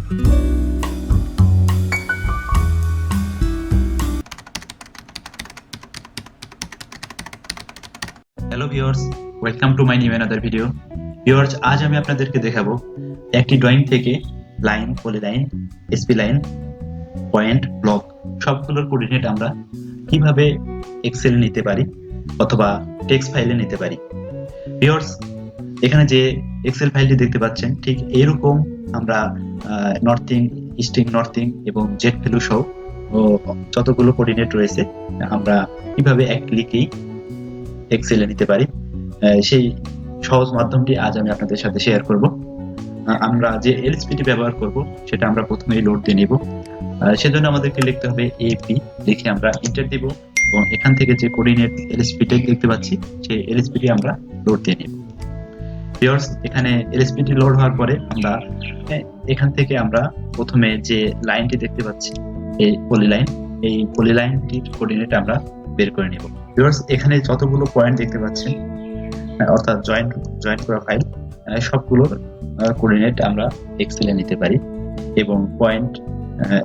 Hello viewers, welcome to my new another video. Viewers, আজ আমি আপনাদেরকে দেখাবো একটি ড্রয়িং থেকে line, polyline, SP line, point, block সবগুলোর কোঅর্ডিনেট আমরা কিভাবে এক্সেলে নিতে পারি অথবা টেক্সট ফাইলে নিতে পারি। ভিউয়ার্স, এখানে যে এক্সেল ফাইলটি দেখতে পাচ্ছেন ঠিক এরকম আমরা নর্থিং, ইস্টিং, নর্থিং এবং জেড ভ্যালু সহ যতগুলো কোঅর্ডিনেট রয়েছে আমরা কিভাবে এক ক্লিকেই এক্সেলে নিতে পারি সেই সহজ মাধ্যমটি আজ আমি আপনাদের সাথে শেয়ার করব। আমরা যে এলএসপিটি ব্যবহার করব সেটা আমরা প্রথমেই লোড দিয়ে নিব। সেজন্য আমাদেরকে লিখতে হবে এপি, লিখে আমরা এন্টার দিব এবং এখান থেকে যে কোঅর্ডিনেট এলএসপিটি দেখতে পাচ্ছি সেই এলএসপিটি আমরা লোড দিয়ে নিব। ভিউয়ার্স, এখানে এলএসপিটি লোড হওয়ার পরে আমরা এখান থেকে আমরা প্রথমে যে লাইনটি দেখতে পাচ্ছি এই পলিলাইন, এই পলিলাইনটির কোঅর্ডিনেট আমরা বের করে নিব। ভিউয়ার্স, এখানে যতগুলো পয়েন্ট দেখতে পাচ্ছেন অর্থাৎ জয়েন্ট করা ফাইল সবগুলোর কোঅর্ডিনেট আমরা এক্সেলে নিতে পারি এবং পয়েন্ট,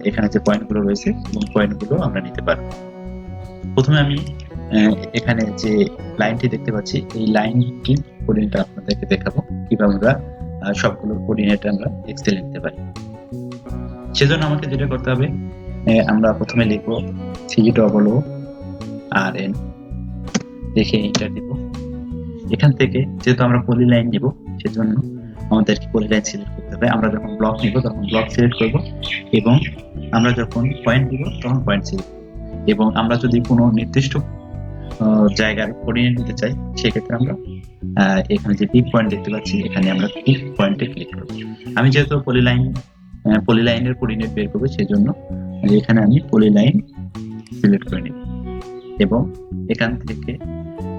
এখানে যে পয়েন্টগুলো রয়েছে এবং পয়েন্টগুলো আমরা নিতে পারি। প্রথমে আমি এখানে যে লাইনটি দেখতে পাচ্ছি এই লাইনটির কোঅর্ডিনেট আপনাদেরকে দেখাবো কিভাবে আমরা সবগুলোর কোঅর্ডিনেট আমরা এক্সেলে নিতে পারি। সেজন্য আমাকে যেটা করতে হবে, আমরা প্রথমে লিখবো CORN, লিখে এন্টার দিব। এখান থেকে যেহেতু আমরা পলিলাইন নিব সেজন্য আমাদেরকে পলিলাইন সিলেক্ট করতে হবে। আমরা যখন ব্লক নিব তখন ব্লক সিলেক্ট করব এবং আমরা যখন পয়েন্ট নিব তখন পয়েন্ট সিলেক্ট করব এবং আমরা যদি কোনো নির্দিষ্ট জায়গার কোঅর্ডিনেট নিতে চাই সেক্ষেত্রে আমরা এখানে যে পিক পয়েন্ট দেখতে পাচ্ছি এখানে আমরা পিক পয়েন্টে ক্লিক করব। আমি যেহেতু পলিলাইনের কোঅর্ডিনেট বের করব সেজন্য এখানে আমি পলিলাইন সিলেক্ট করে নিব এবং এখান থেকে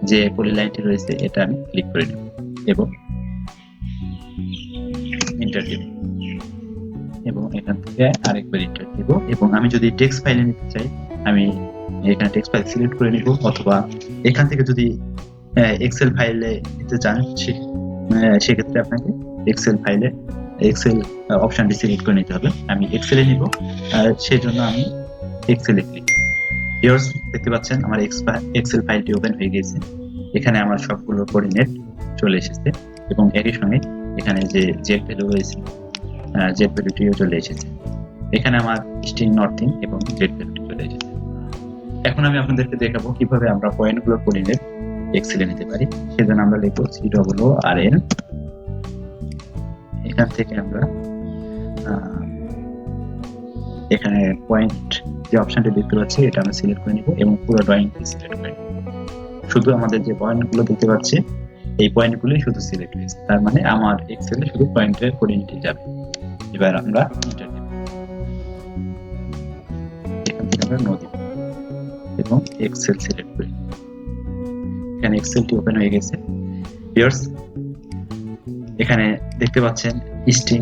যে পলিলাইনটি রয়েছে এটা আমি ক্লিক করে নেব এবং এন্টার দিব এবং এখান থেকে আরেকবার এন্টার দিব এবং আমি যদি টেক্সট ফাইলে নিতে চাই আমি এখানে টেক্সট ফাইল সিলেক্ট করে নিব অথবা এখান থেকে যদি এক্সেল ফাইলে নিতে চান সেক্ষেত্রে আপনাকে এক্সেল অপশনটি সিলেক্ট করে নিতে হবে। আমি এক্সেলে নিব, সেই জন্য আমি এক্সেলে ক্লিক। ভিউয়ার্স, দেখতে পাচ্ছেন আমার এক্সেল ফাইলটি ওপেন হয়ে গেছে। এখানে আমার সবগুলো কোঅর্ডিনেট চলে এসেছে এবং একই সঙ্গে এখানে যে জেড ভ্যালু রয়েছে জেড ভ্যালুটিও চলে এসেছে। এখানে আমার ইস্টিং, নর্থিং এবং জেড ভ্যালুটি চলে এসেছে। এখন আমি আপনাদেরকে দেখাবো কিভাবে আমরা পয়েন্টগুলোর কোঅর্ডিনেট এক্সেলে নিতে পারি। সেজন্য আমরা লিখবো CORN, এখান থেকে আমরা এখানে পয়েন্ট যে অপশনটি দেখতে পাচ্ছি এটা আমরা সিলেক্ট করে নিব এবং পুরো ড্রয়িংটি সিলেক্ট করে নিব। শুধু আমাদের যে পয়েন্টগুলো দেখতে পাচ্ছি এই পয়েন্টগুলোই শুধু সিলেক্ট হয়েছে, তার মানে আমার এক্সেলে শুধু পয়েন্টের কোঅর্ডিনেটই যাবে। এবার আমরা এন্টার দেব, এখান থেকে আমরা নো দিব এবং এক্সেল সিলেক্ট করি। এখানে এক্সেলটি ওপেন হয়ে গেছে। ভিউয়ার্স, এখানে দেখতে পাচ্ছেন ইস্টিং,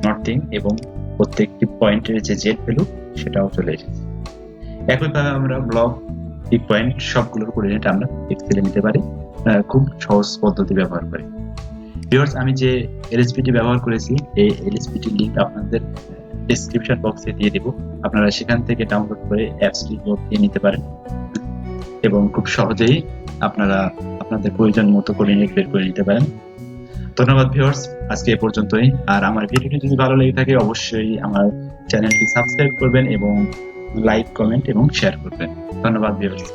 নর্থিং এবং প্রত্যেকটি পয়েন্টের যে জেড ভ্যালু সেটাও চলে এসেছে। একইভাবে আমরা ব্লক, পিক পয়েন্ট সবগুলোর কোঅর্ডিনেট আমরা এক্সেলে নিতে পারি খুব সহজ পদ্ধতি ব্যবহার করে। ভিউয়ার্স, আমি যে এলএসপিটি ব্যবহার করেছি এই এলএসপিটির লিংক আপনাদের ডেসক্রিপশন বক্সে দিয়ে দেব। আপনারা সেখান থেকে ডাউনলোড করে অ্যাপসটি দিয়ে নিতে পারেন এবং খুব সহজেই আপনারা আপনাদের প্রয়োজন মতো কোঅর্ডিনেট বের করে নিতে পারেন। ধন্যবাদ ভিউয়ার্স, আজকে এ পর্যন্তই। আর আমার ভিডিওটি যদি ভালো লেগে থাকে অবশ্যই আমার চ্যানেলটি সাবস্ক্রাইব করবেন এবং লাইক, কমেন্ট এবং শেয়ার করবেন। ধন্যবাদ ভিউয়ার্স।